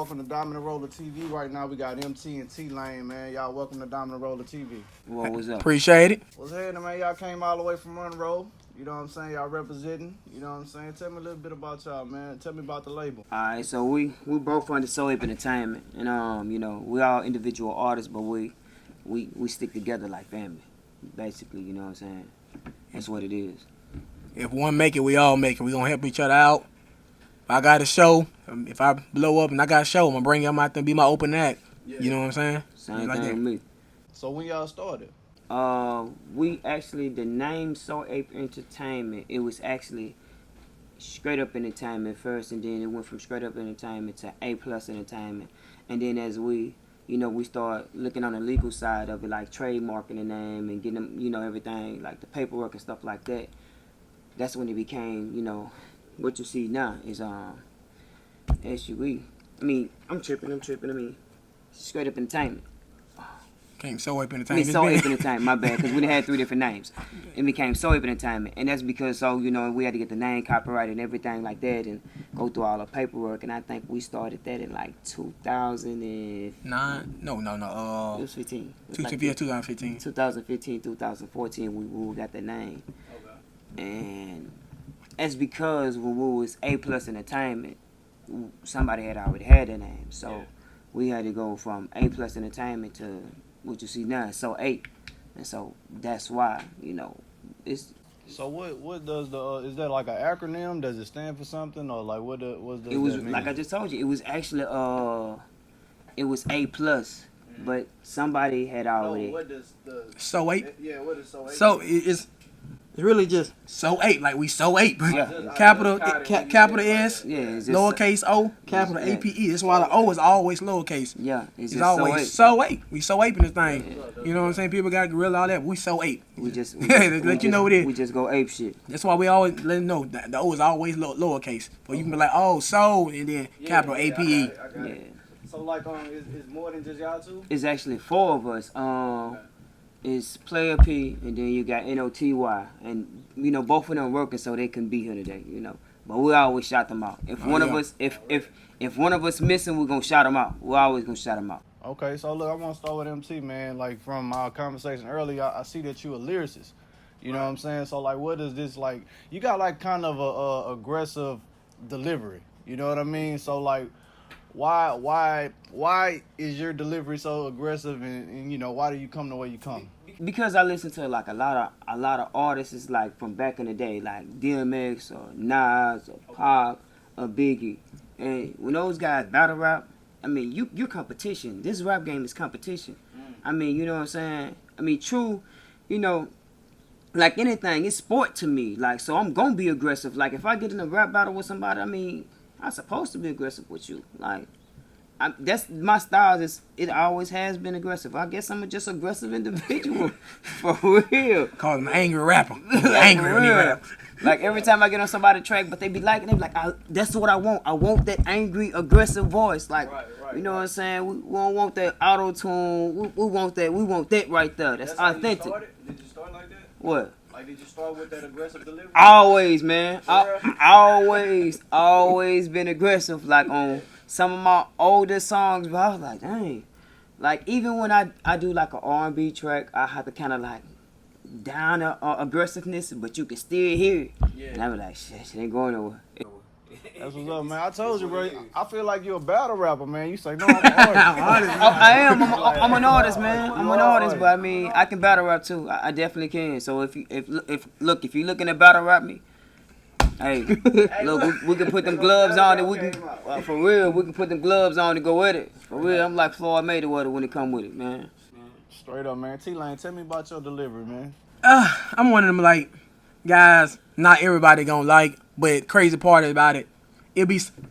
welcome to Dominant Roller TV. Right now we got MT and T-Lane, man. Y'all welcome to Dominant Roller TV. What was up? Appreciate it. What's happening, man? Y'all came all the way from Monroe. You know what I'm saying? Y'all representing. You know what I'm saying? Tell me a little bit about y'all, man. Tell me about the label. Alright, so we both under Soul Ape Entertainment, and you know, we all individual artists, but we stick together like family, basically. You know what I'm saying? That's what it is. If one make it, we all make it. We gonna help each other out. If I got a show, if I blow up and I got a show, I'm gonna bring him out there and be my open act. Yeah. You know what I'm saying? Same Like thing that. with me. So when y'all started? We actually, the name Soul Ape Entertainment, it was actually Straight Up Entertainment first, and then it went from Straight Up Entertainment to A Plus Entertainment. And then as we start looking on the legal side of it, like trademarking the name and getting them, you know, everything, like the paperwork and stuff like that, that's when it became, you know, what you see now is, SUE. I mean, I'm tripping, I mean, Straight Up Entertainment. Came Soul Ape I mean, Entertainment. Soul Ape Entertainment, my bad, because we done had 3 different names. It became Soul Ape Entertainment, and that's because, so, you know, we had to get the name copyrighted and everything like that and go through all the paperwork, and I think we started that in, like, 2000 and... No. It was 15. It was like 2015. 2015, 2014, we got the name. Okay. And that's because when we was A Plus Entertainment, somebody had already had the name, so we had to go from A Plus Entertainment to what you see now, Soul Ape, and so that's why, you know, it's. So what does the is that like an acronym? Does it stand for something, or like what does It was that mean? like I just told you, it was actually it was A Plus, but somebody had already. what does the Soul Ape. Yeah, what is Soul Ape? So it's really just Soul Ape, like we Soul Ape. Yeah. Capital I capital S, Yeah, it's just, lowercase O, capital Yeah. APE. That's why the O is always lowercase. Yeah, It's it's just always Soul Soul Ape. We Soul Ape in this thing. You know what I'm saying? People got gorilla all that. We Soul Ape. Ape. We just Let you know what it is. We just go ape shit. That's why we always let them know that the O is always lowercase. But you can be like, oh, Soul, and then capital APE. I got Yeah. it. So like is more than just y'all two? It's actually 4 of us. It's Player P, and then you got NOTY, and you know both of them working so they can be here today. You know, but we always shout them out. If one of us, if one of us missing, we're gonna shout them out. We're always gonna shout them out. Okay, so look, I want to start with MT, man. Like from our conversation earlier, I see that you a lyricist. You know what I'm saying? So like, what is this like? You got like kind of a aggressive delivery. You know what I mean? So like, why is your delivery so aggressive? And you know, why do you come the way you come? Because I listen to like a lot of artists like from back in the day, like DMX or Nas or Pac or Biggie, and when those guys battle rap, I mean you're competition. This rap game is competition. I mean, you know what I'm saying? I mean, true, you know, like anything, it's sport to me. Like, so I'm gonna be aggressive. Like if I get in a rap battle with somebody, I mean, I'm supposed to be aggressive with you. Like. That's my style. It always has been aggressive. I guess I'm a just aggressive individual, for real. Call him an angry rapper. He's Like, angry for when he real. rap. Like every time I get on somebody's track, but they be liking, they be like, that's what I want. I want that angry, aggressive voice. Like, you know what I'm saying? We don't want that auto tune. We want that. We want that right there. That's authentic. Did you start like that? What? Like, did you start with that aggressive delivery? Always, man. Always been aggressive. Like on some of my older songs, but I was like, dang. Like even when I do like an R&B track, I have to kind of like down the aggressiveness, but you can still hear it. Yeah. And I be like, shit ain't going nowhere. That's what's up, man. I told you, bro. I feel like you're a battle rapper, man. You say, no, I'm an artist. I am. I'm an artist, man. I'm an artist, but I mean, I can battle rap too. I definitely can. So if you're looking to battle rap me, hey, look, we can put them gloves on and we can, for real, we can put them gloves on and go with it. For real, I'm like Floyd Mayweather when it come with it, man. Straight up, man. T-Lane, tell me about your delivery, man. I'm one of them like guys. Not everybody gonna like, but crazy part about it,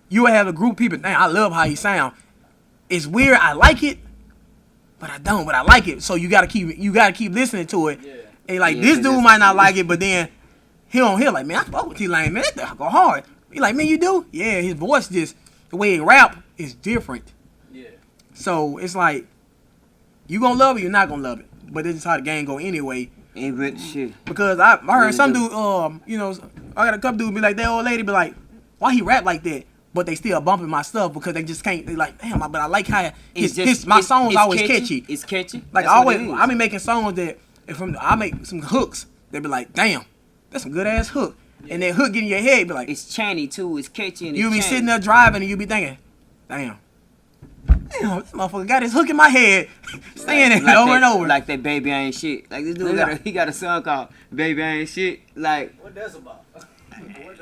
you have a group of people. Dang, I love how you sound. It's weird. I like it, but I don't. But I like it. So you gotta keep listening to it. Yeah. And like Yeah, this 'cause dude it's- might not like it, but then he don't hear like, man, I fuck with T-Lane, man. That thing go hard. He like, man, you do? Yeah, his voice just the way he rap is different. Yeah. So it's like you gonna love it, you're not gonna love it. But this is how the game go anyway. Ain't with shit. Because I heard Really some do. dude, you know, I got a couple dudes be like, that old lady be like, why he rap like that? but they still bumping my stuff because they just can't. They like, damn, but I like how It's my songs always catchy. It's catchy. Like That's always, what it is. I be making songs that I make some hooks, they be like, damn, that's some good ass hook, and that hook get in your head, be like, It's chanty too. It's catchy. And you it's be chanty. sitting there driving and you be thinking, damn, this motherfucker got his hook in my head, saying it Like over that, and over. Like that baby I ain't shit. Like this dude Yeah. he got a song called Baby I Ain't Shit. Like What that's about?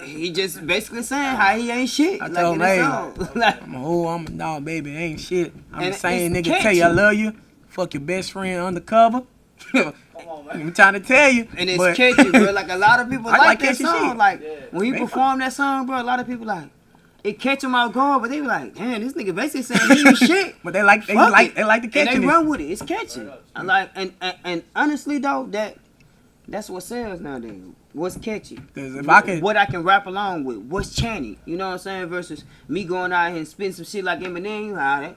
he just basically saying how he ain't shit. I Like told in him, the hey, song. Like I'm a dog, baby, ain't shit. I'm And the same it's nigga tell you I catchy. love you, fuck your best friend undercover. Come on, man. I'm trying to tell you, and it's but catchy, bro. Like a lot of people I like like that catchy song. shit. Like Yeah. when he Man, perform that song, bro, a lot of people like it catch them out guard, but they be like, damn, this nigga basically saying he ain't shit. But they like Fuck the it. And they catchiness. run with it. It's catchy. I like and honestly though, that's what sells nowadays. What's catchy? 'Cause if I could- what I can rap along with. What's chanty? You know what I'm saying? Versus me going out here and spitting some shit like Eminem. You know,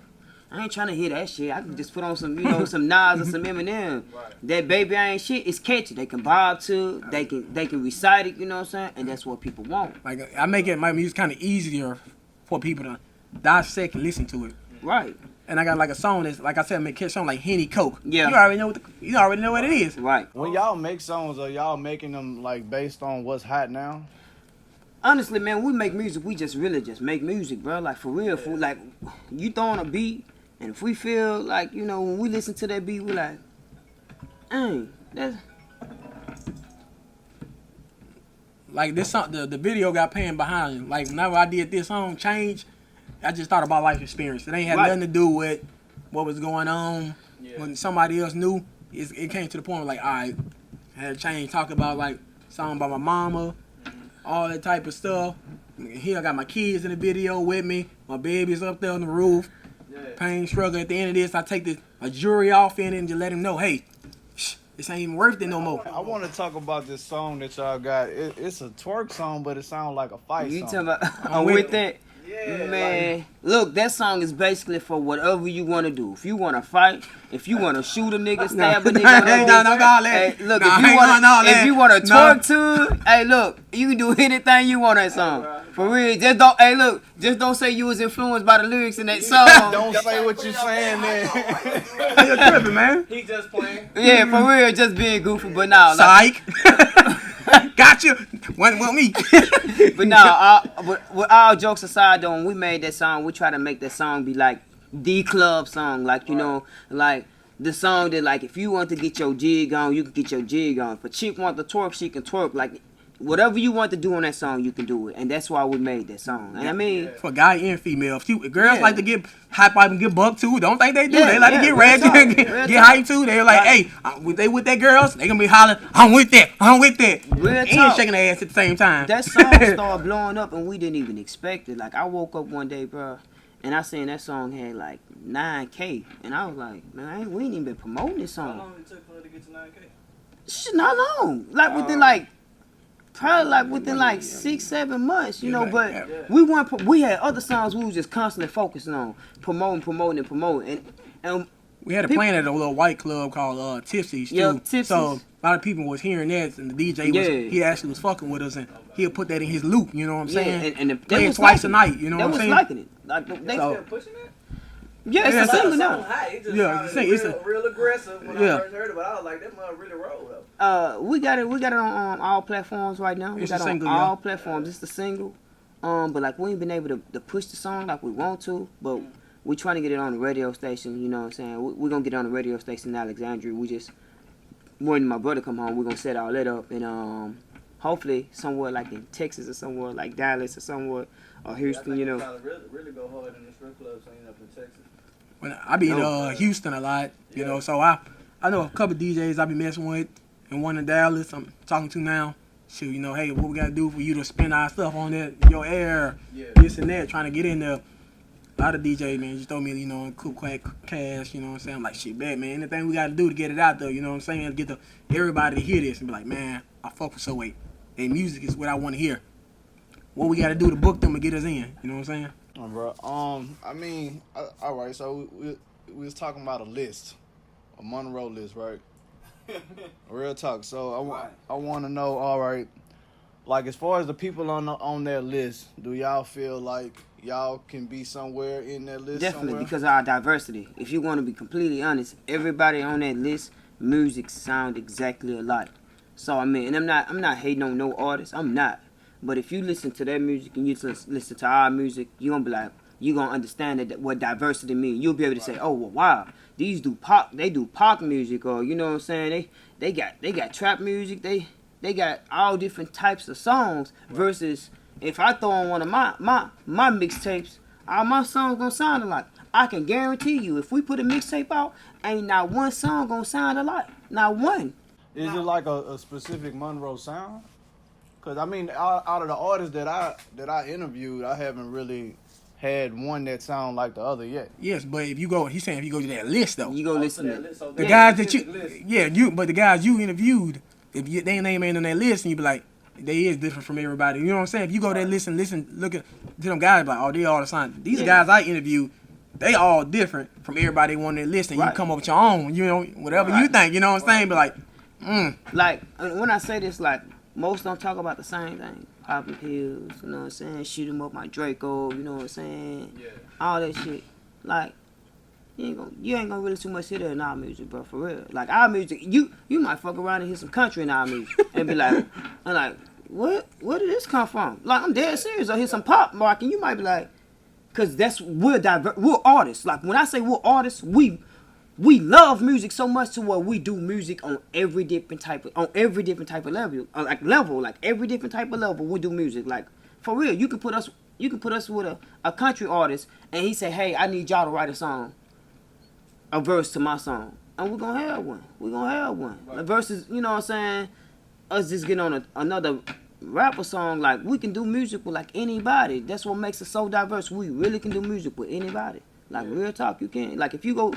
I ain't trying to hear that shit. I can just put on some, some Nas or some Eminem. That baby I ain't shit. It's catchy. They can bob to. They can recite it. You know what I'm saying? And that's what people want. Like I make my music kind of easier for people to dissect and listen to it. Right. And I got like a song that's like I said, make a song like Henny Coke. Yeah. You already know what it is. Right. When y'all make songs, are y'all making them like based on what's hot now? Honestly, man, when we make music, we just really just make music, bro. Like for real, fool. Like you throwing a beat, and if we feel like when we listen to that beat, we like, dang, that's Like this song, the video got paying behind it. Like whenever I did this song, Change, I just thought about life experience. It ain't had Right. nothing to do with what was going on. When somebody else knew, it came to the point where like, all right, I had Change talk about like something about my mama, all that type of stuff. Here I got my kids in the video with me. My baby's up there on the roof. Pain, struggle. At the end of this, I take a jury off in it and just let him know, hey, this ain't even worth it no more. I want to talk about this song that y'all got. It's a twerk song, but it sounds like a fight you song. talking about. I'm with with that. Yeah, Man, look, that song is basically for whatever you want to do. If you want to fight, if you want to shoot a nigga, stab a nigga, no, all that. Hey, look, Nah, if you ain't want doing all to, if that. you want to No. twerk to, hey, look, you can do anything you want on that song. For real, just don't. Hey, look, just don't say you was influenced by the lyrics in that song. Don't say what you saying, man. Hey, you're tripping, man. He just playing. Yeah, for real, just being goofy, but now, like, Psych. Got you. Wasn't me. but now, with all jokes aside, though, when we made that song, we try to make that song be like the club song, like like the song that like if you want to get your jig on, you can get your jig on. If a chick want to twerk, she can twerk. Like whatever you want to do on that song, you can do it, and that's why we made that song. And I mean, For guy and female. If girls Yeah. like to get hype up and get bucked too. Don't think they do. Yeah, They like yeah, to get real red talk, and real get talk. hype too. They're like, Right. hey, they with that girls, they gonna be hollering, I'm with that, I'm with that. Real And talk. shaking their ass at the same time. that song started blowing up, and we didn't even expect it. Like I woke up one day, bro, and I seen that song had like 9K, and I was like, man, we ain't even been promoting this song. How long it took for it to get to 9K? Shit, not long. Like within probably like within 6-7 months, you know. But we weren't. We had other songs we was just constantly focusing on promoting, and We had a People- plan at a little white club called Tipsy's too. Yeah, Tipsy's. So a lot of people was hearing that, and the DJ was Yeah. he actually was fucking with us, and he'll put that in his loop. You know what I'm saying? and they Play it was twice a liking night. You know they what I'm was saying? liking it. Like they, So- Pushing it? yeah, it's Yeah, a single now. It just Yeah, sounded it's a- real aggressive when Yeah. I first heard it, but I was like, that mother really rolled though. We got it on all platforms right now. We It's got a it on single, all yeah. platforms. It's the single. But like we ain't been able to push the song like we want to, but we trying to get it on the radio station. You know what I'm saying? We're gonna get it on the radio station in Alexandria. We just when my brother come home, we're gonna set all that up, and hopefully somewhere like in Texas or somewhere like Dallas or somewhere or Houston. You know. Really go hard in the strip club scene up in Texas. When I be in No. Houston a lot, you know, so I know a couple DJs I be messing with, and one in Dallas I'm talking to now. Shoot, you know, hey, what we gotta do for you to spend our stuff on that, your air, Yeah. this and that, trying to get in there. A lot of DJs, man, just throw me, you know, cool quack cash, you know what I'm saying? I'm like, shit, bad, man. Anything we gotta do to get it out there, you know what I'm saying? Get everybody to hear this and be like, man, I fuck with So 8. Their music is what I want to hear. What we gotta do to book them and get us in, you know what I'm saying? Oh, bro. I mean, all right. So we was talking about a list, a Monroe list, right? Real talk. So I want to know. All right, like as far as the people on that list, do y'all feel like y'all can be somewhere in that list? Definitely, somewhere? because of our diversity. If you want to be completely honest, everybody on that list, music sound exactly alike. So I mean, and I'm not hating on no artist. I'm not. But if you listen to their music and you listen to our music, you're gonna be like, you're gonna understand that what diversity means. You'll be able to say, oh well, wow, these do pop, they do pop music, or you know what I'm saying, they got trap music, they got all different types of songs. Versus if I throw on one of my mixtapes, all my songs gonna sound alike. I can guarantee you, if we put a mixtape out, ain't not one song gonna sound alike, not one. Is it like a specific Monroe sound? Cause I mean, out of the artists that I interviewed, I haven't really had one that sound like the other yet. Yes, but if you go, he's saying if you go to that list though, You go listen to the guys that but the guys you interviewed, if their name ain't on that list, and you be like, they is different from everybody. You know what I'm saying? If you go there, listen, look at to them guys, like, oh, they all the same. These guys I interviewed, they all different from everybody on that list, and you come up with your own. You know, whatever you think. You know what I'm saying? But like, like when I say this, like most don't talk about the same thing. Popping pills, you know what I'm saying? Shoot 'em up my Draco, you know what I'm saying? Yeah. All that shit. Like, you ain't gonna really too much hear that in our music, bro, for real. Like our music, you might fuck around and hear some country in our music and be like, I'm like, where did this come from? Like I'm dead serious. I hear some pop rock and you might be like, cause we're artists. Like when I say we're artists, we love music so much to where we do music on every different type of level, like every different type of level we do music. Like for real, you can put us with a country artist and he say, hey, I need y'all to write a verse to my song, and we're gonna have one. Right. The verses, you know what I'm saying? Us just getting on another rapper song, like we can do music with like anybody. That's what makes us so diverse. We really can do music with anybody. Like real talk, you can. Like if you go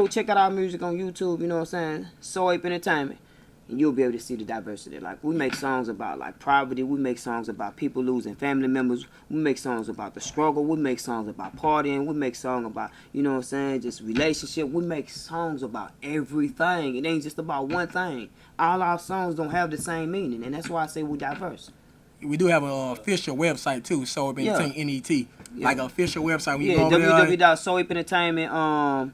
check out our music on YouTube, you know what I'm saying? Soul Ape Entertainment, and you'll be able to see the diversity. Like we make songs about like poverty, we make songs about people losing family members, we make songs about the struggle, we make songs about partying, we make songs about, you know what I'm saying, just relationship. We make songs about everything. It ain't just about one thing. All our songs don't have the same meaning, and that's why I say we're diverse. We do have an official website too, Soul Ape Entertainment, NET. Like an official website. www.soulentertainment,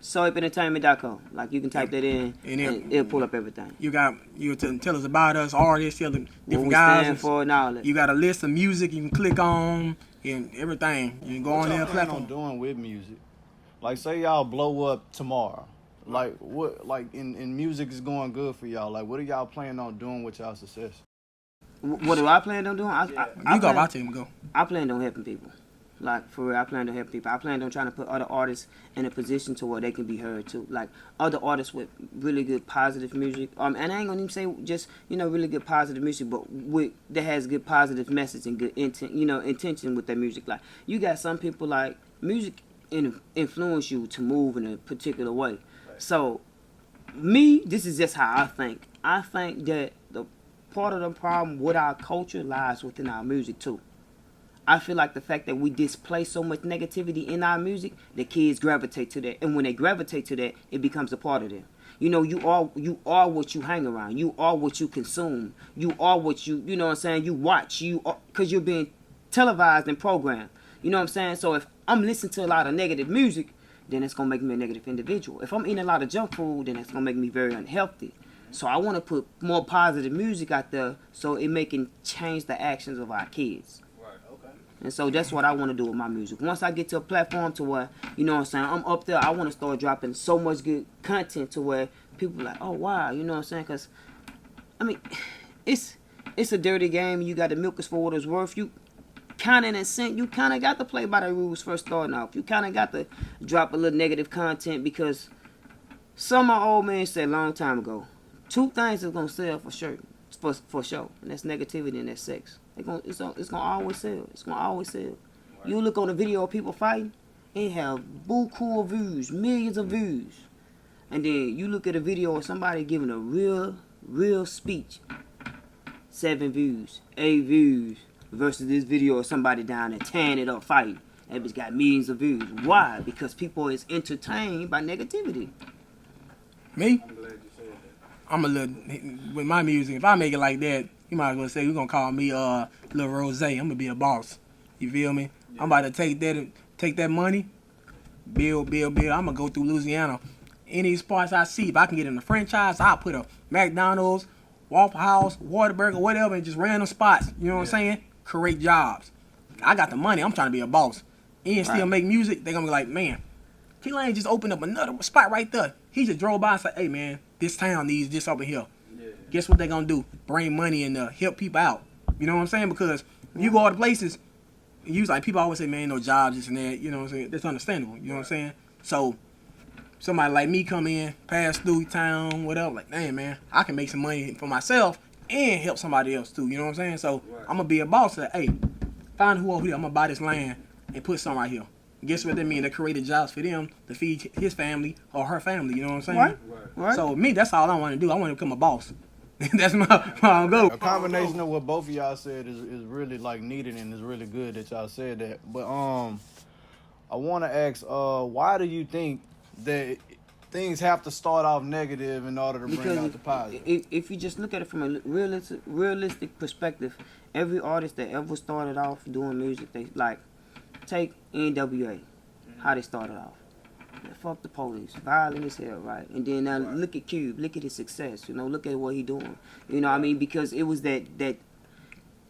soulentertainment.com. Like you can type that in and it'll pull up everything. You tell us about us, artists, tell the different guys. Stand for and all that. You got a list of music you can click on and everything. You can go on there. What y'all plan on doing with music? Like say y'all blow up tomorrow. Like what? Like in music is going good for y'all. Like what are y'all planning on doing with y'all success? What do I plan on doing? Go. I plan on helping people. Like, for real, I plan on helping people. I plan on trying to put other artists in a position to where they can be heard, too. Like, other artists with really good positive music. And I ain't gonna even say just, really good positive music, but that has good positive message and good intention with their music. Like, you got some people, like, music influence you to move in a particular way. Right. So, this is just how I think. I think that the part of the problem with our culture lies within our music, too. I feel like the fact that we display so much negativity in our music, the kids gravitate to that. And when they gravitate to that, it becomes a part of them. You are what you hang around. You are what you consume. You are what you know what I'm saying, you watch. Because you're being televised and programmed. You know what I'm saying? So if I'm listening to a lot of negative music, then it's going to make me a negative individual. If I'm eating a lot of junk food, then it's going to make me very unhealthy. So I want to put more positive music out there so it can change the actions of our kids. And so that's what I want to do with my music. Once I get to a platform to where, you know what I'm saying, I'm up there, I want to start dropping so much good content to where people are like, oh, wow, you know what I'm saying? Because, I mean, it's a dirty game. You got to milk us for what it's worth. You kind of, in a sense, you kind of got to play by the rules first starting off. You kind of got to drop a little negative content because some of my old men said a long time ago, 2 things is going to sell for sure, and that's negativity and that's sex. It's gonna always sell. It's gonna always sell. Right. You look on a video of people fighting, it have buku of views, millions of views. And then you look at a video of somebody giving a real speech, 7 views, 8 views, versus this video of somebody down there tearing it up fighting. That bitch got millions of views. Why? Because people is entertained by negativity. Me? I'm glad you said that. I'm a little, with my music, if I make it like that, you might as well say, we're going to call me Lil Rose. I'm going to be a boss. You feel me? Yeah. I'm about to take that money, build. I'm going to go through Louisiana. Any spots I see, if I can get in the franchise, I'll put a McDonald's, Waffle House, Whataburger, whatever, and just random spots. You know what I'm saying? Create jobs. I got the money. I'm trying to be a boss. And still make music. They're going to be like, man, T-Lane just opened up another spot right there. He just drove by and said, hey, man, this town needs this over here. Yeah. Guess what they're going to do? Bring money and help people out. You know what I'm saying? Because you go other places, people always say, man, no jobs, this and that. You know what I'm saying? That's understandable. You know what I'm saying? So somebody like me come in, pass through town, whatever, like, damn, man, I can make some money for myself and help somebody else too. You know what I'm saying? So I'm going to be a boss that, hey, find who over here. I'm going to buy this land and put some right here. Guess what that means? They created jobs for them to feed his family or her family. You know what I'm saying? Right. So me, that's all I want to do. I want to become a boss. That's my goal. A combination of what both of y'all said is really like needed and is really good that y'all said that. But I want to ask, why do you think that things have to start off negative in order to bring out the positive? If you just look at it from a realistic perspective, every artist that ever started off doing music, they like take NWA, how they started off. Fuck the police, violent as hell, right? And then now look at Cube, look at his success, you know, look at what he doing. You know what I mean? Because it was that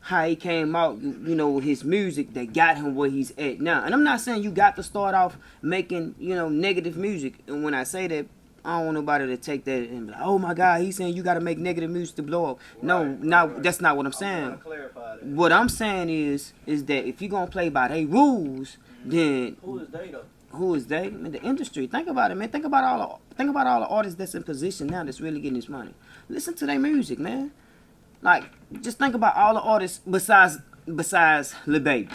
how he came out, you know, his music that got him where he's at now. And I'm not saying you got to start off making, you know, negative music. And when I say that, I don't want nobody to take that and be like, oh my God, he's saying you got to make negative music to blow up. No, that's not what I'm saying. What I'm saying is that if you're going to play by their rules, then... Who is they though? Who is they? Man, the industry. Think about it, man. Think about all the artists that's in position now that's really getting this money. Listen to their music, man. Like, just think about all the artists besides Lil Baby.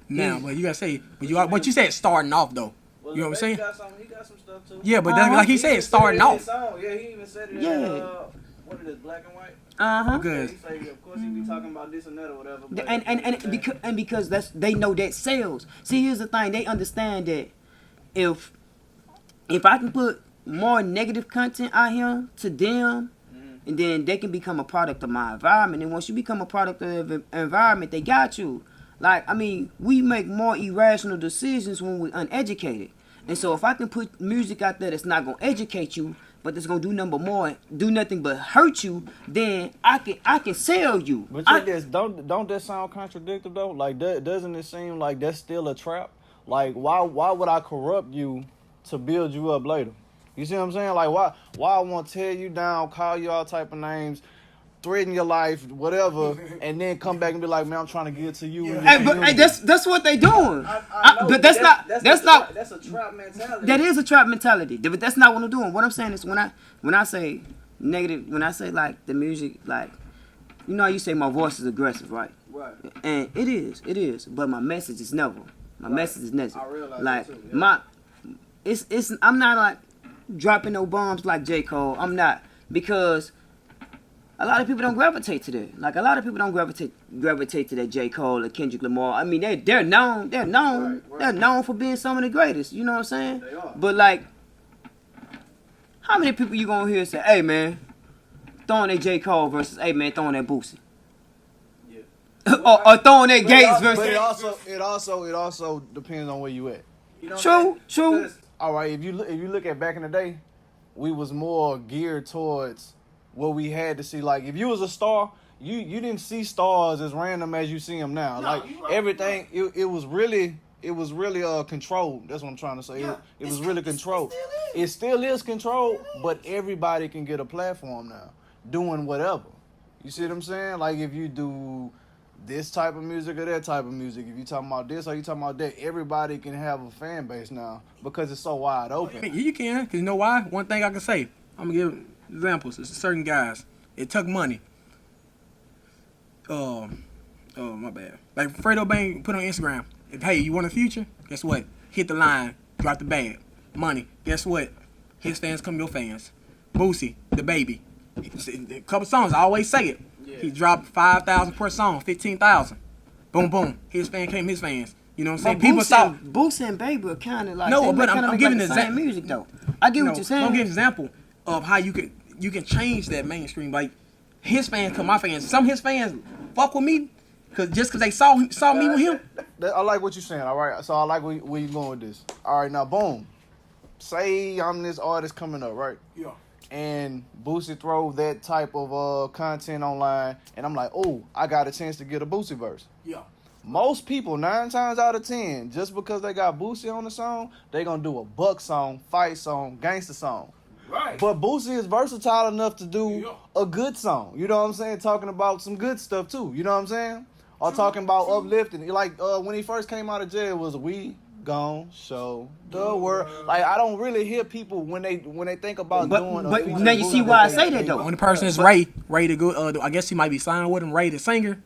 Now, but you gotta say, but you said starting off though. Well, you know what I'm saying? He got some stuff too. Yeah, but like he said, starting off. Yeah, he even said it. In, what it is, Black and White. Good. He say, of course, he be talking about this and that or whatever. But And because they know that sells. See, here's the thing: they understand that if I can put more negative content out here to them, and then they can become a product of my environment. And once you become a product of the environment, they got you. Like, I mean, we make more irrational decisions when we're uneducated. And so if I can put music out there that's not going to educate you, but that's going to do nothing but hurt you, then I can sell you. But check this, don't that sound contradictory though? Like, doesn't it seem like that's still a trap? Like, why would I corrupt you to build you up later? You see what I'm saying? Like, why I want to tear you down, call you all type of names, threaten your life, whatever, and then come back and be like, man, I'm trying to get to you. Hey, that's what they doing. I know, but that's a trap mentality. That is a trap mentality. But that's not what I'm doing. What I'm saying is when I say negative, when I say like the music, like, you know, you say my voice is aggressive, right? Right. And it is. But my message is never. My message is never. I realize like that too, yeah. it's I'm not like dropping no bombs like J. Cole. I'm not, because a lot of people don't gravitate to that. Like, a lot of people don't gravitate to that J. Cole or Kendrick Lamar. I mean, they're known. Right. They're known for being some of the greatest. You know what I'm saying? They are. But like, how many people you gonna hear say, "Hey man, throwing that J. Cole versus, hey man, throwing that Boosie"? Yeah. or throwing that Gates versus. But it also depends on where you at. You know true. All right, if you look at back in the day, we was more geared towards what we had to see. Like, if you was a star, you didn't see stars as random as you see them now. No, like, everything, it was really controlled. That's what I'm trying to say. Yeah, it was really controlled. It still is controlled, but everybody can get a platform now, doing whatever. You see what I'm saying? Like, if you do this type of music or that type of music, if you talking about this or you talking about that, everybody can have a fan base now because it's so wide open. You can, because you know why? One thing I can say, I'm going to give examples. It's certain guys. It took money. Oh, my bad. Like, Fredo Bang put on Instagram, if, hey, you want a future? Guess what? Hit the line, drop the bag. Money. Guess what? His fans come your fans. Boosie, the baby. A couple songs, I always say it. Yeah. He dropped 5,000 per song, 15,000. Boom, boom. His fan came his fans. You know what I'm saying? People saw Boosie and Baby are kind of like, no, but I'm giving like an example. Music though. I get what you're saying. I'm giving an example of how you can change that mainstream. Like, his fans, cause my fans, some of his fans fuck with me, cause they saw me with him. I like what you're saying. All right, so I like where you going with this. All right, now boom. Say I'm this artist coming up, right? Yeah. And Boosie throw that type of content online, and I'm like, oh, I got a chance to get a Boosie verse. Yeah. Most people, 9 times out of 10, just because they got Boosie on the song, they gonna do a buck song, fight song, gangster song. Right. But Boosie is versatile enough to do a good song. You know what I'm saying? Talking about some good stuff too. You know what I'm saying? Or talking about uplifting. Like when he first came out of jail, it was "We Gon' Show the World." Like I don't really hear people when they think about doing. But now you see why I say that though. When the person is Ray the good, I guess he might be signed with him. Ray the singer.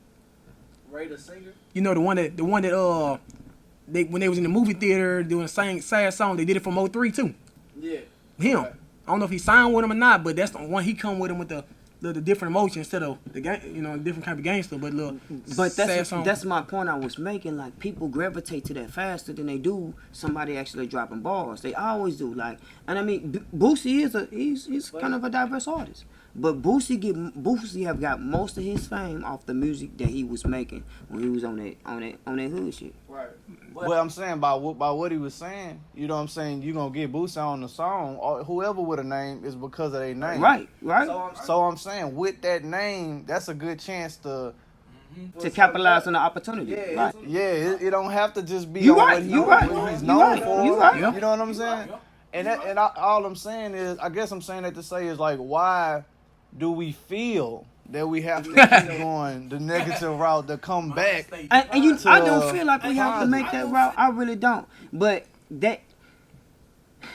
Ray the singer? You know the one that they when they was in the movie theater doing sad song, they did it from 03 too. Yeah. Him. I don't know if he signed with him or not, but that's the one he come with him with the different emotion instead of the different kind of gangster, but sad song. That's my point I was making. Like people gravitate to that faster than they do somebody actually dropping bars. They always do. Like, and I mean, Boosie he's kind of a diverse artist. But Boosie have got most of his fame off the music that he was making when he was on that hood shit. Right. But I'm saying by what he was saying, you know what I'm saying, you gonna get Boosie on the song, or whoever with a name is because of their name. Right. So I'm saying with that name, that's a good chance to capitalize on the opportunity. Yeah, Right. it don't have to just be You on right, you right, what he's you known right, for. you right. You know what I'm saying? And all I'm saying is, I guess I'm saying that to say is like, why do we feel that we have to keep going the negative route to come back? And I don't feel like we have to make that route. I really don't. But that,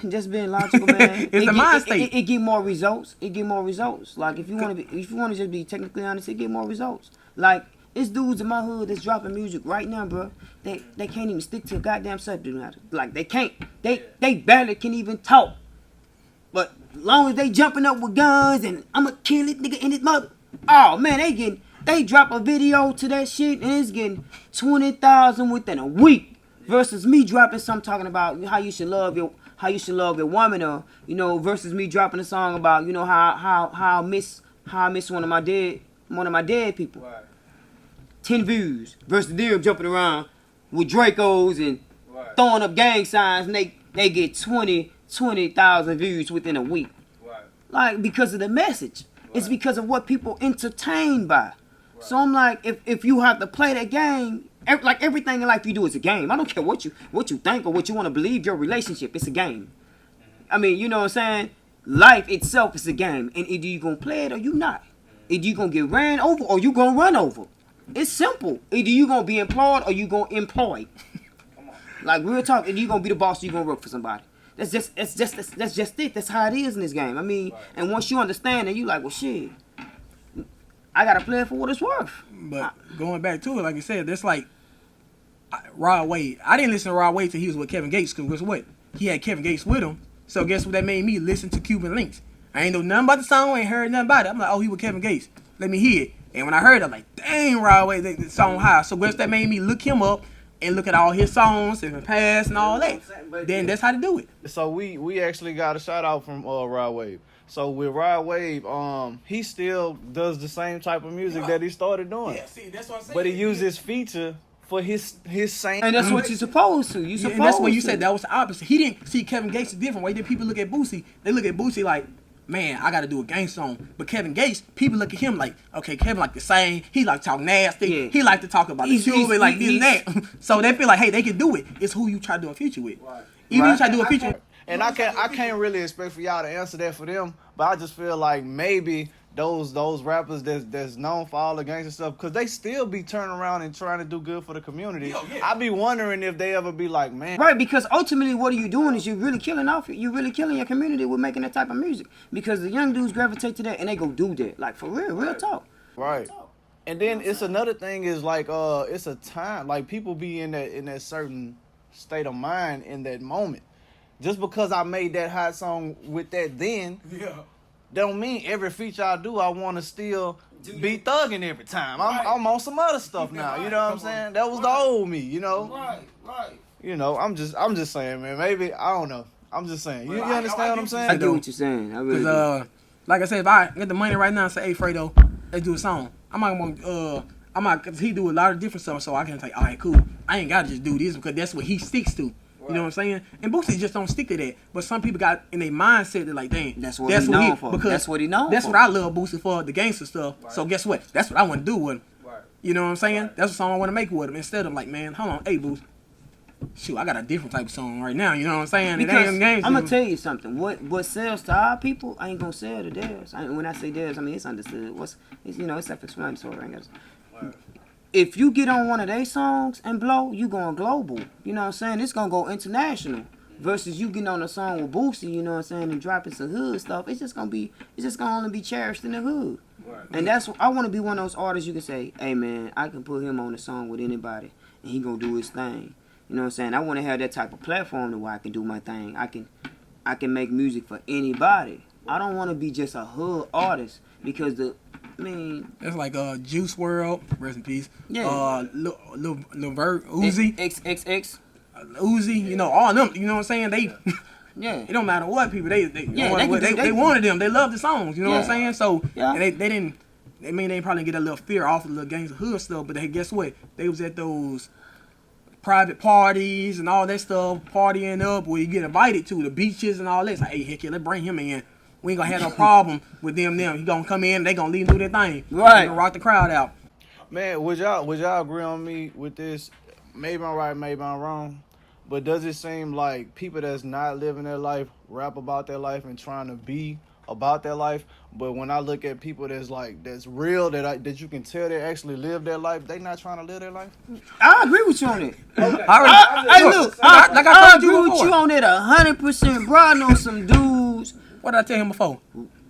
just being logical, man. It's a mind state. It get more results. It get more results. Like if you want to just be technically honest, it get more results. Like it's dudes in my hood that's dropping music right now, bro. They can't even stick to a goddamn subject matter. Like they can't. They barely can even talk. But long as they jumping up with guns and I'ma kill it nigga in his mother. Oh man, they drop a video to that shit and it's getting 20,000 within a week. Versus me dropping something talking about how you should love your woman, or versus me dropping a song about how I miss one of my dead people. Right. 10 views versus them jumping around with Dracos and throwing up gang signs and they get 20,000 views within a week. Right. Like because of the message. It's because of what people entertained by. So I'm like, if you have to play that game, like everything in life you do is a game. I don't care what you think or what you want to believe. Your relationship, it's a game. I mean, you know what I'm saying? Life itself is a game, and either you gonna play it or you not. Either you gonna get ran over or you gonna run over. It's simple. Either you gonna be employed or you gonna employ. Like real talk, either you gonna be the boss or you gonna work for somebody. That's just it. That's how it is in this game. I mean, and once you understand it, you like, well, shit, I gotta play it for what it's worth. But going back to it, like you said, that's like Rod Wave. I didn't listen to Rod Wave till he was with Kevin Gates, because guess what? He had Kevin Gates with him. So guess what that made me listen to Cuban Links. I ain't know nothing about the song, ain't heard nothing about it. I'm like, oh, he with Kevin Gates. Let me hear it. And when I heard it, I'm like, dang, Rod Wave, the song high. So guess that made me look him up and look at all his songs and the past and all that. Then that's how to do it. So we actually got a shout out from Rod Wave. So with Rod Wave, he still does the same type of music that he started doing. Yeah, see, that's what I'm saying. But he uses feature for his same. And that's what you're supposed to. Yeah, and that's when you said that was the opposite. He didn't see Kevin Gates a different way. Then people look at Boosie. They look at Boosie like, man, I got to do a gang song. But Kevin Gates, people look at him like, okay, Kevin like the same. He like to talk nasty. Yeah. He like to talk about the children, like this and that. So they feel like, hey, they can do it. It's who you try to do a feature with. Right. Even if you try to do a feature. And I can't really expect for y'all to answer that for them, but I just feel like maybe those rappers that's known for all the gangster stuff, because they still be turning around and trying to do good for the community. I be wondering if they ever be like, man. Right, because ultimately what are you doing is you're really killing your community with making that type of music. Because the young dudes gravitate to that and they go do that. Like for real talk. Right. And then it's another thing is like it's a time, like people be in that certain state of mind in that moment. Just because I made that hot song with that then, don't mean every feature I do I want to still be thugging every time. I'm on some other stuff now. You know what I'm saying? That was the old me. You know. Right. You know. I'm just saying, man. Maybe I don't know. I'm just saying. You understand what I'm saying? I get what you're saying. I really do. Like I said, if I get the money right now and say, hey, Fredo, let's do a song. Cause he do a lot of different stuff, so I can say, all right, cool. I ain't gotta just do this because that's what he sticks to. You know what I'm saying? And Boosie just don't stick to that. But some people got in their mindset that like, dang, That's what he known for. Because That's what he known That's for. what I love Boosie for, the gangster stuff. Right. So guess what? That's what I want to do with him. Right. You know what I'm saying? Right. That's the song I want to make with him. Instead of like, man, hold on, hey Boosie, shoot, I got a different type of song right now. You know what I'm saying? It Because ain't gangster. I'm gonna tell you something. What sells to our people ain't gonna sell to theirs. When I say theirs, I mean it's understood. It's self-explanatory. I guess. Right. If you get on one of their songs and blow, you going global. You know what I'm saying? It's gonna go international. Versus you getting on a song with Boosie, you know what I'm saying, and dropping some hood stuff. It's just gonna only be cherished in the hood. Right. And I want to be one of those artists you can say, hey man, I can put him on a song with anybody, and he gonna do his thing. You know what I'm saying? I want to have that type of platform to where I can do my thing. I can make music for anybody. I don't want to be just a hood artist because That's like Juice WRLD, rest in peace. Yeah. Levert, Uzi, XXX. Uzi, you know, all them. You know what I'm saying? They. Yeah. It don't matter what people they they wanted them. They love the songs. You know what I'm Yeah. saying? So Yeah. and they didn't. I mean, they probably get a little fear off of the little gangs of hood stuff. But hey, guess what? They was at those private parties and all that stuff, partying up where you get invited to the beaches and all that. It's like, hey, heck yeah, let's bring him in. We ain't gonna have no problem with them. He gonna come in. They gonna leave him do their thing. Right. They gonna rock the crowd out. Man, would y'all agree on me with this? Maybe I'm right, maybe I'm wrong. But does it seem like people that's not living their life rap about their life and trying to be about their life? But when I look at people that's real, that you can tell they actually live their life, they not trying to live their life? I agree with you on it. Okay. Hey, look, like I I told you agree with before. you on it 100%, bro. I know some dudes. What did I tell him before?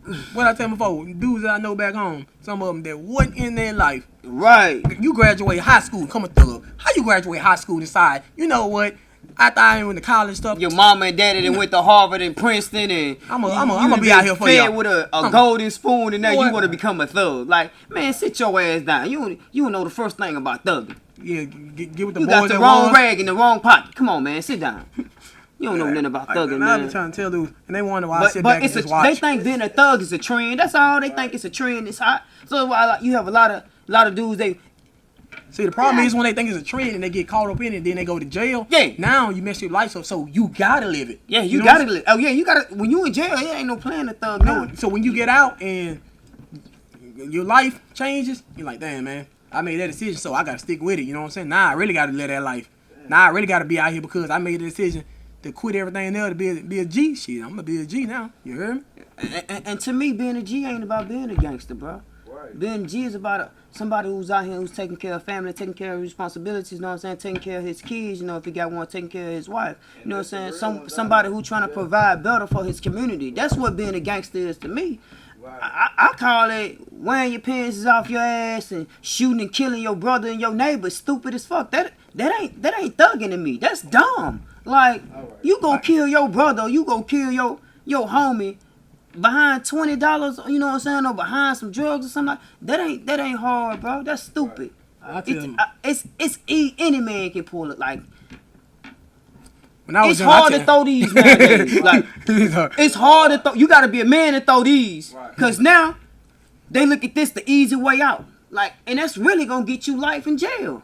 Dudes that I know back home, some of them that wasn't in their life. Right. You graduate high school, come a thug. How you graduate high school and decide, you know what? After I went to college stuff, Your mama and daddy that went to Harvard and Princeton and I'ma be out here for fed y'all. with a golden spoon and now Boy. you want to become a thug. Like, man, sit your ass down. You don't know the first thing about thugging. yeah, get with the You boys got the that wrong was. rag in the wrong pocket. Come on, man, sit down. You don't know nothing about thugging, I've been man. trying to tell dudes, and they wonder why I sit But back and it's just they watch. think being a thug is a trend. That's all they think. It's a trend. It's hot. So why you have a lot of dudes they. See, the problem is when they think it's a trend and they get caught up in it, then they go to jail. Yeah. Now you mess your life up, so you gotta live it. Yeah, you know gotta what live. Oh yeah, you gotta. When you in jail, it ain't no plan to thug. I'm No. saying? So when you get out and your life changes, you're like, damn, man, I made that decision, so I gotta stick with it. You know what I'm saying? Now I really gotta live that life. Now I really gotta be out here because I made the decision to quit everything there to be a G. Shit, I'm gonna be a G now. You heard me? And to me, being a G ain't about being a gangster, bro. Right. Being a G is about somebody who's out here who's taking care of family, taking care of responsibilities, you know what I'm saying, taking care of his kids, you know, if he got one, taking care of his wife. You know what I'm saying? Somebody who trying to provide better for his community. That's what being a gangster is to me. Right. I call it wearing your pants off your ass and shooting and killing your brother and your neighbor. Stupid as fuck. That ain't thugging to me. That's dumb. Like, Alright. you gonna kill your brother, you gonna kill your homie behind $20, you know what I'm saying, or behind some drugs or something like that ain't hard, bro. That's stupid. I tell them, Any man can pull it. Like, when I was it's young, I hard to tell- throw these nowadays. Like, it's hard to throw. You gotta be a man to throw these, Right. cause now they look at this the easy way out. Like, and that's really gonna get you life in jail,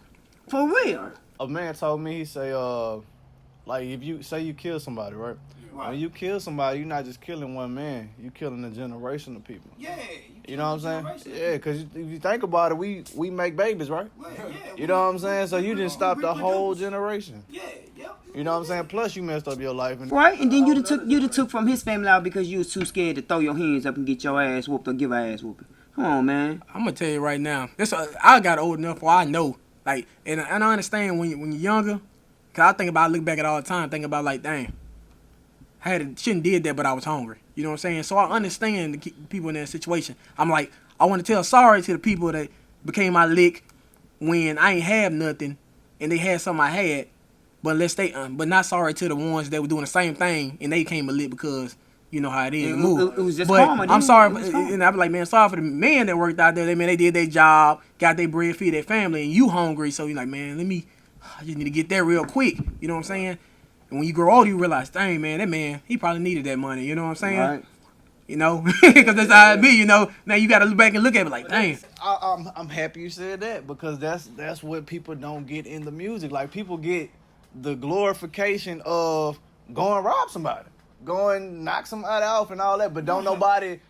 for real. A man told me, he say, like if you say you kill somebody, right? When you kill somebody, you're not just killing one man. You killing a generation of people. Yeah. You know what I'm saying? Yeah, because if you think about it, we make babies, right? You know what I'm saying? So you didn't stop the whole generation. Yeah. Yep. You know what I'm saying? Plus you messed up your life. And Right, and then you took from his family out because you was too scared to throw your hands up and get your ass whooped or give her ass whooping. Come on, man. I'm gonna tell you right now. I got old enough where I know, like, and I understand when you're younger, cause I look back at it all the time, think about like, dang, shouldn't did that, but I was hungry. You know what I'm saying? So I understand the people in that situation. I'm like, I want to tell sorry to the people that became my lick when I ain't have nothing, and they had something I had, but but not sorry to the ones that were doing the same thing and they came a lick because. You know how it is. It was just but karma, I'm dude. sorry, It was karma. and I be like, man, sorry for the men that worked out there. They did their job, got their bread, feed their family, and you hungry. So you're like, man, I just need to get there real quick. You know what I'm saying? And when you grow older, you realize, dang, man, that man, he probably needed that money. You know what I'm saying? Right. You know, because that's how it be. You know, now you got to look back and look at it like, dang. I'm happy you said that because that's what people don't get in the music. Like people get the glorification of going rob somebody, going knock somebody off and all that, but don't nobody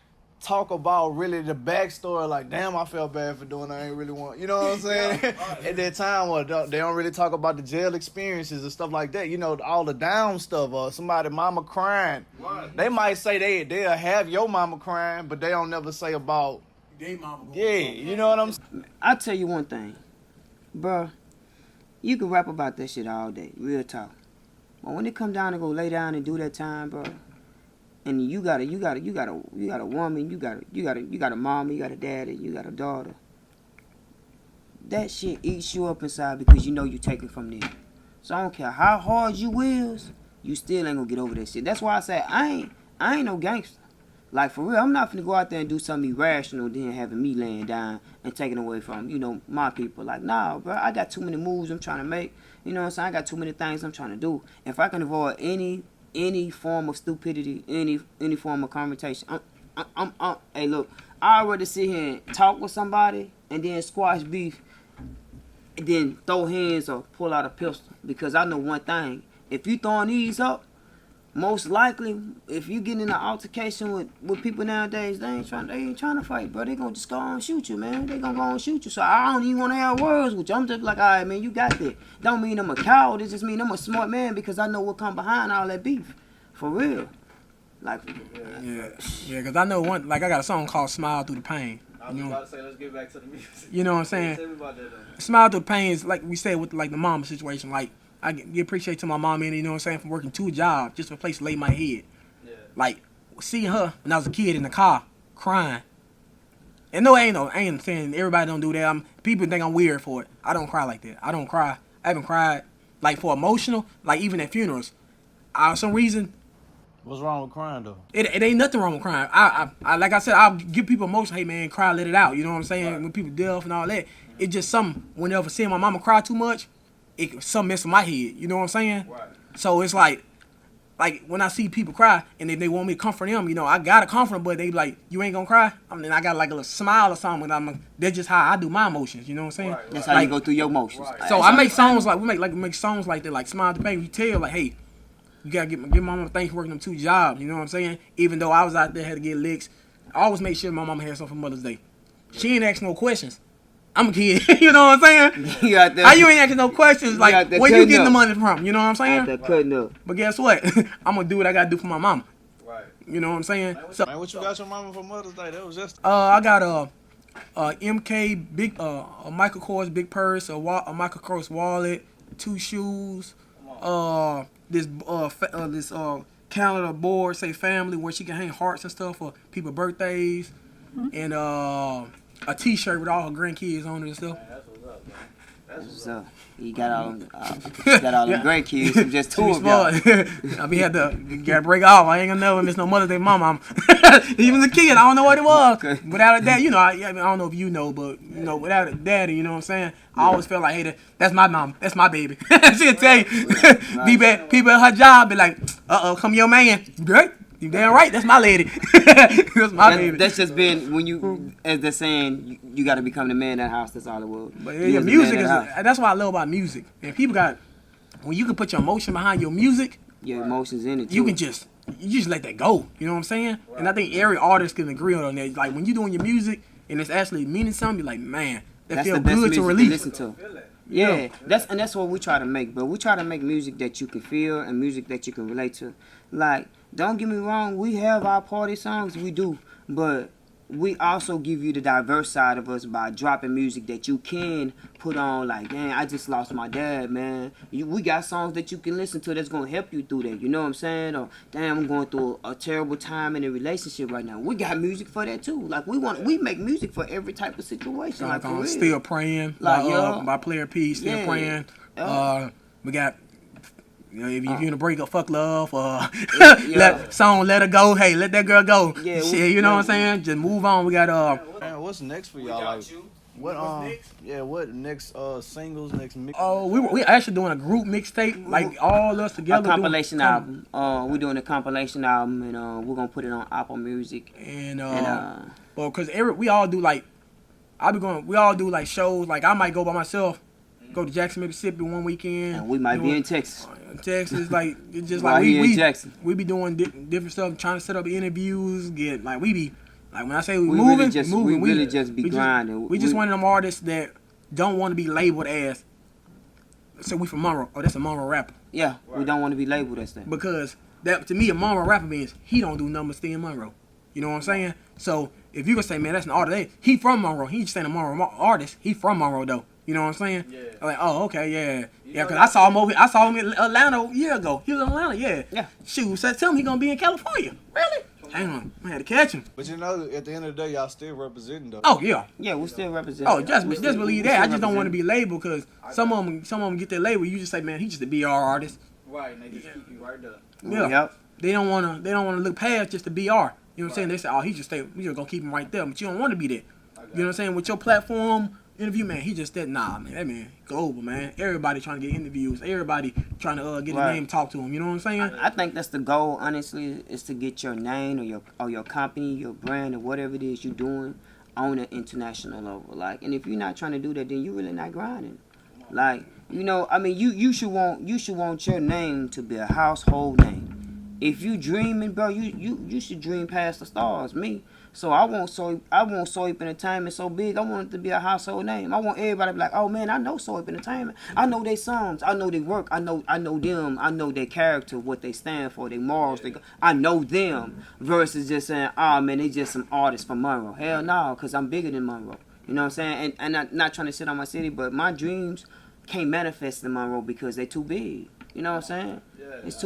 talk about really the backstory. Like, damn, I felt bad for doing that. I ain't really want, you know what I'm saying? At that time, they don't really talk about the jail experiences and stuff like that. You know, all the down stuff. Somebody mama crying. Right. They might say they'll have your mama crying, but they don't never say about. Yeah, you know what I'm saying? I'll tell you one thing, bro. You can rap about that shit all day, real talk. But when it come down to go lay down and do that time, bro, and you got a woman, you got a mama, you got a daddy, you got a daughter. That shit eats you up inside because you know you take it from them. So I don't care how hard you wills, you still ain't gonna get over that shit. That's why I say I ain't no gangster. Like, for real, I'm not finna go out there and do something irrational, then having me laying down and taking away from, you know, my people. Like, nah, bro, I got too many moves I'm trying to make. You know what I'm saying? I got too many things I'm trying to do. If I can avoid any form of stupidity, any form of confrontation, hey, look, I'd rather sit here and talk with somebody and then squash beef and then throw hands or pull out a pistol. Because I know one thing. If you throwing these up, most likely, if you get in an altercation with people nowadays, they ain't trying to fight, bro. They gonna just go on and shoot you, man. They gonna go on and shoot you. So I don't even want to have words with you. I'm just like, all right, man, you got that. Don't mean I'm a coward. It just mean I'm a smart man because I know what come behind all that beef. For real. Like, Yeah, because I know one, like I got a song called Smile Through the Pain. I was about to say, let's get back to the music. You know what I'm saying? Tell me about that, though. Smile Through the Pain is like we said with like the mama situation. Like, I give appreciate to my mom, and you know what I'm saying, for working 2 jobs just for a place to lay my head. Yeah. Like, seeing her when I was a kid in the car crying. And no, I ain't saying everybody don't do that. People think I'm weird for it. I don't cry like that. I don't cry. I haven't cried like for emotional, like even at funerals. For some reason, What's wrong with crying though? it ain't nothing wrong with crying. I like I said, I'll give people emotion. Hey man, cry, let it out. You know what I'm saying? Right. When people deaf and all that, it's just something. Whenever seeing my mama cry too much, it something mess with my head. You know what I'm saying? Right. So it's like when I see people cry and they want me to comfort them, you know, I gotta comfort them, but they be like, you ain't gonna cry? I mean, I got like a little smile or something. That's just how I do my emotions. You know what I'm saying? Right. that's how Like, you go through your emotions. Right. So I make songs like we make songs like that, like Smile the Pain. We tell like, hey, you gotta give my mama thanks for working them 2 jobs. You know what I'm saying? Even though I was out there had to get licks, I always make sure my mama had something for Mother's Day. She ain't ask no questions. I'm a kid. You know what I'm saying? You out there, How you ain't asking no questions? out Like, there where you cutting getting the up. money from? You know what I'm out saying? there cutting up. But guess what? I'm gonna do what I gotta do for my mama. Right. You know what I'm saying? So Man, what you got your mama for Mother's Day? That was just. I got a MK big a Michael Kors big purse, a Michael Kors wallet, 2 shoes, this calendar board say family where she can hang hearts and stuff for people's birthdays, and a T-shirt with all her grandkids on it and stuff. Man, that's what's up, man. That's what's So up. he got all them Yeah. great kids. From just 2 Too of y'all. smart. I be had to gotta break off. I ain't gonna never miss no Mother's Day mama. Even as a kid, I don't know what it was. Okay. Without a dad, you know, I don't know if you know, but you know, without a daddy, you know what I'm saying? I always felt like, hey, that's my mom, that's my baby. She'll tell you, people at her job be like, come your man. Right? You damn right, that's my lady. That's my baby. That's just been when you, as they're saying, you got to become the man in that house. That's all it was. But You yeah, was the music man is in that house. that's what I love about music. And people when you can put your emotion behind your music, Your emotions in it. you too. can just let that go. You know what I'm saying? And I think every artist can agree on that. Like when you're doing your music and it's actually meaning something, you're like, man, that That's feels the best good music to to release. listen to. Feel it. Yeah, that's what we try to make. But we try to make music that you can feel and music that you can relate to. Like, don't get me wrong, we have our party songs, we do, but we also give you the diverse side of us by dropping music that you can put on. Like, damn, I just lost my dad, man. We got songs that you can listen to that's gonna help you through that. You know what I'm saying? Or damn, I'm going through a terrible time in a relationship right now. We got music for that too. Like we make music for every type of situation. Like, for real. Still Praying, Like, by Player P, Still Yeah. Praying. Yeah. We got, you know, if you're gonna break up, fuck love, Yeah. let her go. Hey, let that girl go. Yeah, Shit, you know yeah, what I'm saying? Just move on. We got Man, what's next for We y'all? got Like, you. What What's next? yeah, what next singles, next mix? Oh, we actually doing a group mixtape, like all us A together. compilation album. We're doing a compilation album, and we're gonna put it on Apple Music. And And well, cause we all do like, we all do like shows. Like I might go by myself, go to Jackson, Mississippi one weekend. and we might you be know, in Texas. Texas, like it's just Right like here in Jackson. we be doing different stuff, trying to set up interviews. Get like we be like when I say we We moving, really just moving. we really just be we grinding. We just one of them artists that don't want to be labeled as. So we from Monroe. Oh, that's a Monroe rapper. Yeah, we don't want to be labeled as that. Because that to me a Monroe rapper means he don't do nothing but stay in Monroe. You know what I'm saying? So if you can say, man, that's an artist, he from Monroe. He just ain't a Monroe artist. He from Monroe though. You know what I'm saying? Yeah. I'm like, oh, okay, yeah. Yeah, know because that- I saw him in Atlanta a year ago. He was in Atlanta, yeah. Yeah. Shoot, said tell him he gonna be in California. Really? Hang on, I had to catch him. But you know, at the end of the day, y'all still representing though. Oh yeah. Yeah, we still represent. Oh, just We still- believe we that. I still just don't want to represent. be labeled because some of them get their label. You just say, man, he just a BR artist. Right, and they just keep you right there. Yeah. Yep. They don't wanna look past just the BR. You know what I'm saying? They say, oh, we just gonna keep him right there, but you don't want to be there. You know what I'm saying? With your platform interview, man, he just said, nah, man, that man global, man. Everybody trying to get interviews. Everybody trying to get Right. a name, talk to him. You know what I'm saying? I think that's the goal, honestly, is to get your name or your company, your brand, or whatever it is you're doing on an international level. Like, and if you're not trying to do that, then you're really not grinding. Like, you know, I mean, you should want your name to be a household name. If you dreaming, bro, you should dream past the stars. Me. So I want Soap Entertainment so big. I want it to be a household name. I want everybody to be like, oh man, I know Soap Entertainment. I know their songs. I know their work. I know them. I know their character, what they stand for, their morals. I know them. Versus just saying, oh man, they just some artists from Monroe. Hell no, because I'm bigger than Monroe. You know what I'm saying? And I'm not trying to sit on my city, but my dreams can't manifest in Monroe because they're too big. You know what I'm saying? It's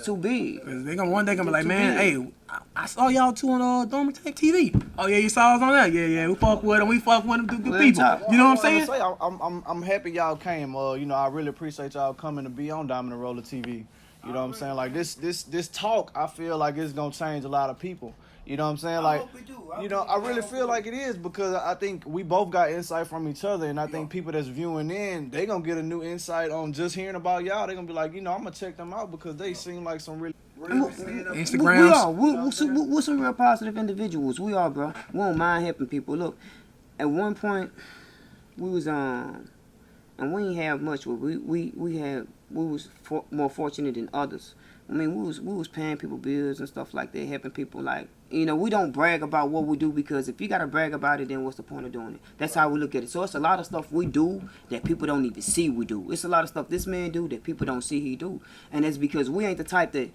too big. Cause they gonna one day gonna be like, man, hey, I saw y'all two on Dormer Tech TV. Oh yeah, you saw us on that? Yeah, we fuck with them. We fuck with them. Good Real people. talk. You know what I'm I saying? wanna say, I'm happy y'all came. You know, I really appreciate y'all coming to be on Diamond and Roller TV. You know what I'm saying? Like this talk, I feel like it's gonna change a lot of people. You know what I'm saying? Like, you know, I really feel like it is because I think we both got insight from each other, and I think people that's viewing in, they gonna get a new insight on just hearing about y'all. They gonna be like, you know, I'm gonna check them out because they seem like some really. Instagrams. We're some real positive individuals. We are, bro. We don't mind helping people. Look, at one point, we was and we didn't have much. But we was more fortunate than others. I mean, we was paying people bills and stuff like that, helping people. Like, you know, we don't brag about what we do because if you gotta brag about it, then what's the point of doing it? That's how we look at it. So it's a lot of stuff we do that people don't need to see we do. It's a lot of stuff this man do that people don't see he do, and it's because we ain't the type that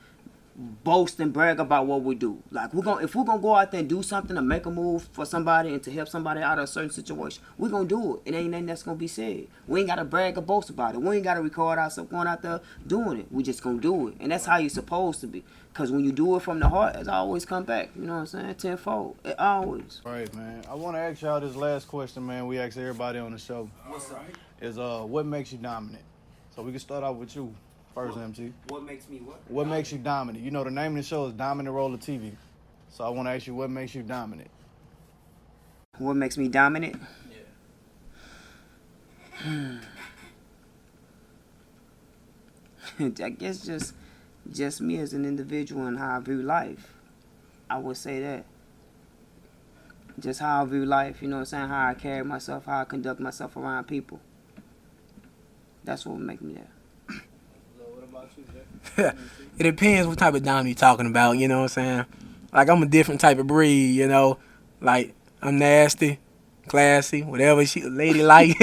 boast and brag about what we do. Like if we're gonna go out there and do something to make a move for somebody and to help somebody out of a certain situation, we're gonna do it. It ain't nothing that's gonna be said. We ain't gotta brag or boast about it. We ain't gotta record ourselves going out there doing it. We just gonna do it. And that's how you're supposed to be. Cause when you do it from the heart, it always come back. You know what I'm saying? Tenfold. It always. Right, man. I want to ask y'all this last question, man. We ask everybody on the show. What's up? Is what makes you dominant? So we can start off with you first, MC. What makes me what? What makes you dominant? You know, the name of the show is Dominant Roller TV. So I want to ask you, what makes you dominant? What makes me dominant? I guess just me as an individual and how I view life. I would say that. Just how I view life, you know what I'm saying? How I carry myself, how I conduct myself around people. That's what would make me that. What about you, Jack? It depends what type of dime you talking about. You know what I'm saying? Like I'm a different type of breed. You know, like I'm nasty, classy, whatever she lady like.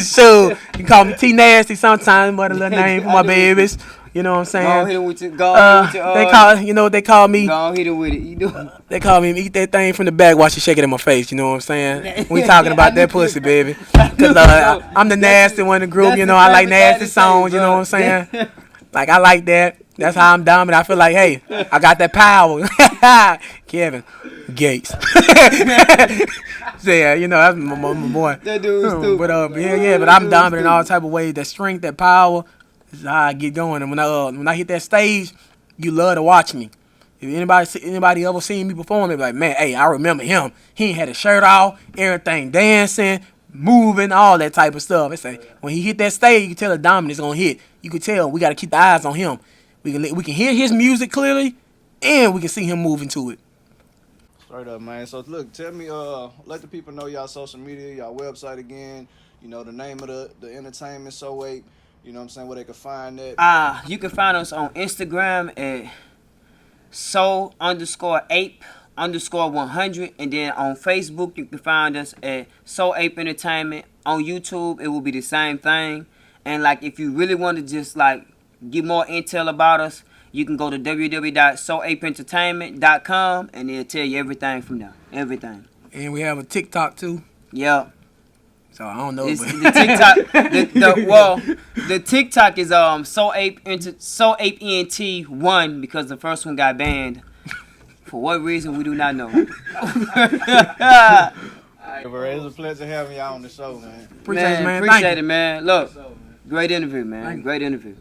So you can call me T Nasty sometimes, but a little name for my babies. You know what I'm saying? Go hit him with your, go ahead with your, they call, you know what they call me? go hit him with it. You do. They call me eat that thing from the back while she shake it in my face. You know what I'm saying? We talking about that pussy, baby. Cause I'm the nasty one in the group. You know, I like nasty songs. You know what I'm saying? Like I like that. That's how I'm dominant. I feel like, hey, I got that power. Kevin Gates. So yeah, you know, that's my boy. That dude was stupid. But yeah, but I'm dominant in all type of ways. That strength, that power. This is how I get going. And when I hit that stage, you love to watch me. If anybody ever seen me perform, they be like, man, hey, I remember him. He ain't had a shirt off, everything dancing, moving, all that type of stuff. It's like when he hit that stage, you can tell the dominant's gonna hit. You can tell we gotta keep the eyes on him. We can hear his music clearly, and we can see him moving to it. Straight up, man. So look, tell me, let the people know y'all social media, y'all website again. You know the name of the entertainment So Ape. You know what I'm saying, where they can find that. You can find us on Instagram at so_ape_100, and then on Facebook you can find us at So Ape Entertainment. On YouTube it will be the same thing. And like if you really want to just like get more intel about us, you can go to www.soapeentertainment.com and it'll tell you everything from there. Everything. And we have a TikTok too. Yeah. So I don't know. It's But the TikTok. The TikTok is So Ape ENT1 because the first one got banned. For what reason we do not know. It was a pleasure having y'all on the show, man. appreciate it, man. Thank Appreciate you. it, man. Look, So, man. great interview, man. Thank you. Great interview.